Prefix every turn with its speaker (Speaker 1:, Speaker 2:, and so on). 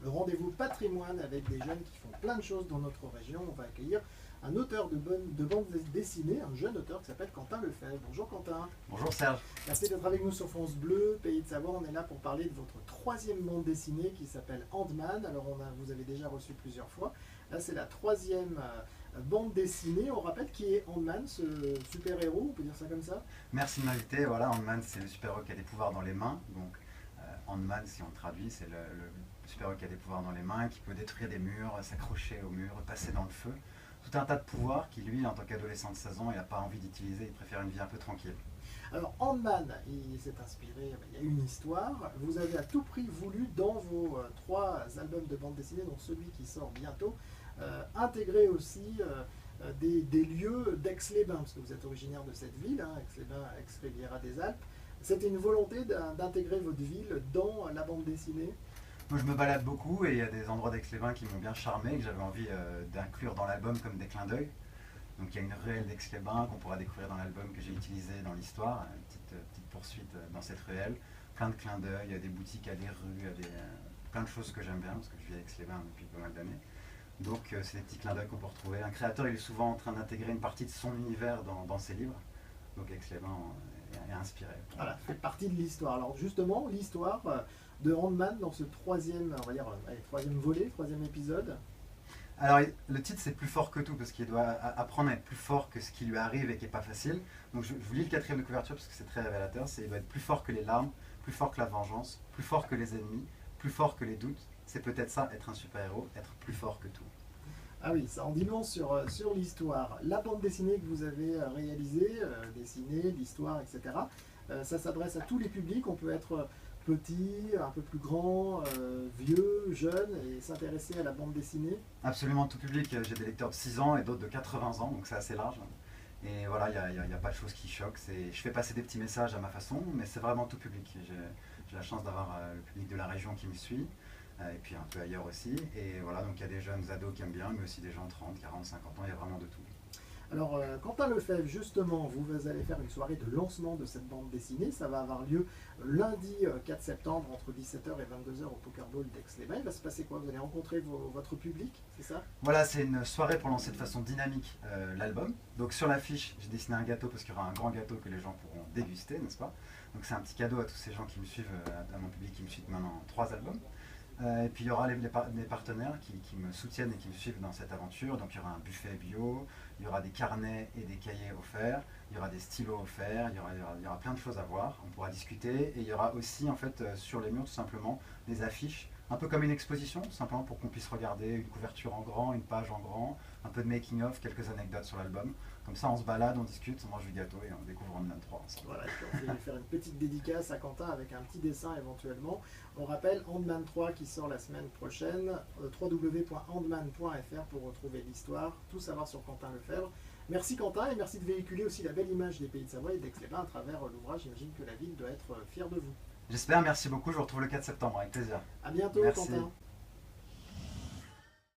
Speaker 1: le rendez-vous patrimoine avec des jeunes qui font plein de choses dans notre région. On va accueillir un auteur de bande dessinée, un jeune auteur qui s'appelle Quentin Lefebvre. Bonjour Quentin.
Speaker 2: Bonjour Serge.
Speaker 1: Merci d'être avec nous sur France Bleu, Pays de Savoie. On est là pour parler de votre troisième bande dessinée qui s'appelle Ant-Man. Alors vous avez déjà reçu plusieurs fois. Là c'est la troisième bande dessinée. On rappelle qui est Ant-Man, ce super-héros, on peut dire ça comme ça?
Speaker 2: Merci de m'inviter. Voilà, Ant-Man, c'est le super-héros qui a des pouvoirs dans les mains. Donc Ant-Man, si on le traduit, c'est le super-héros qui a des pouvoirs dans les mains, qui peut détruire des murs, s'accrocher aux murs, passer dans le feu. Tout un tas de pouvoirs qui, lui, en tant qu'adolescent de 16 ans, il n'a pas envie d'utiliser, il préfère une vie un peu tranquille.
Speaker 1: Alors Ant-Man, il s'est inspiré, il y a une histoire. Vous avez à tout prix voulu, dans vos trois albums de bande dessinée, dont celui qui sort bientôt, intégrer aussi des lieux d'Aix-les-Bains, parce que vous êtes originaire de cette ville, hein, Aix-les-Bains, Aix-Riviera des Alpes. C'était une volonté d'intégrer votre ville dans la bande dessinée?
Speaker 2: Moi, je me balade beaucoup et il y a des endroits d'Aix-les-Bains qui m'ont bien charmé, que j'avais envie d'inclure dans l'album comme des clins d'œil. Donc il y a une ruelle d'Aix-les-Bains qu'on pourra découvrir dans l'album que j'ai utilisé dans l'histoire, une petite poursuite dans cette ruelle, plein de clins d'œil, il y a des boutiques à des rues, plein de choses que j'aime bien parce que je vis à Aix-les-Bains depuis pas mal d'années. Donc c'est des petits clins d'œil qu'on peut retrouver. Un créateur il est souvent en train d'intégrer une partie de son univers dans ses livres, donc Aix-les-Bains est inspiré.
Speaker 1: Voilà, fait partie de l'histoire. Alors justement, l'histoire de Ant-Man dans ce troisième, on va dire, troisième volet, troisième épisode.
Speaker 2: Alors le titre c'est plus fort que tout parce qu'il doit apprendre à être plus fort que ce qui lui arrive et qui n'est pas facile. Donc je vous lis le quatrième de couverture parce que c'est très révélateur. Il doit être plus fort que les larmes, plus fort que la vengeance, plus fort que les ennemis, plus fort que les doutes. C'est peut-être ça, être un super-héros, être plus fort que tout.
Speaker 1: Ah oui, ça en dit long sur l'histoire. La bande dessinée que vous avez réalisée, dessinée, l'histoire, etc., ça s'adresse à tous les publics. On peut être petit, un peu plus grand, vieux, jeune, et s'intéresser à la bande dessinée.
Speaker 2: Absolument tout public. J'ai des lecteurs de 6 ans et d'autres de 80 ans, donc c'est assez large. Et voilà, il n'y a pas de choses qui choquent. Je fais passer des petits messages à ma façon, mais c'est vraiment tout public. J'ai la chance d'avoir le public de la région qui me suit. Et puis un peu ailleurs aussi. Et voilà, donc il y a des jeunes ados qui aiment bien, mais aussi des gens de 30, 40, 50 ans, il y a vraiment de tout.
Speaker 1: Alors, Quentin Lefebvre, justement, vous allez faire une soirée de lancement de cette bande dessinée. Ça va avoir lieu lundi 4 septembre entre 17h et 22h au Poker Ball d'Aix-les-Bains. Il va se passer quoi? Vous allez rencontrer votre public, c'est ça?
Speaker 2: Voilà, c'est une soirée pour lancer de façon dynamique l'album. Donc sur l'affiche, j'ai dessiné un gâteau parce qu'il y aura un grand gâteau que les gens pourront déguster, n'est-ce pas? Donc c'est un petit cadeau à tous ces gens qui me suivent, à mon public qui me suit maintenant 3 albums. Et puis il y aura les partenaires qui me soutiennent et qui me suivent dans cette aventure. Donc il y aura un buffet bio, il y aura des carnets et des cahiers offerts, il y aura des stylos offerts, il y aura plein de choses à voir. On pourra discuter et il y aura aussi en fait sur les murs tout simplement des affiches, un peu comme une exposition, tout simplement pour qu'on puisse regarder une couverture en grand, une page en grand, un peu de making of, quelques anecdotes sur l'album. Comme ça on se balade, on discute, on mange du gâteau et on découvre Ant-Man 3 ensemble.
Speaker 1: Voilà, et puis on va faire une petite dédicace à Quentin avec un petit dessin éventuellement. On rappelle Ant-Man 3 qui sort la semaine prochaine, www.antman.fr pour retrouver l'histoire, tout savoir sur Quentin Lefebvre. Merci Quentin et merci de véhiculer aussi la belle image des Pays de Savoie et d'Aix-les-Bains à travers l'ouvrage. J'imagine que la ville doit être fière de vous.
Speaker 2: J'espère, merci beaucoup, je vous retrouve le 4 septembre avec plaisir.
Speaker 1: A bientôt
Speaker 2: Merci.
Speaker 1: Quentin.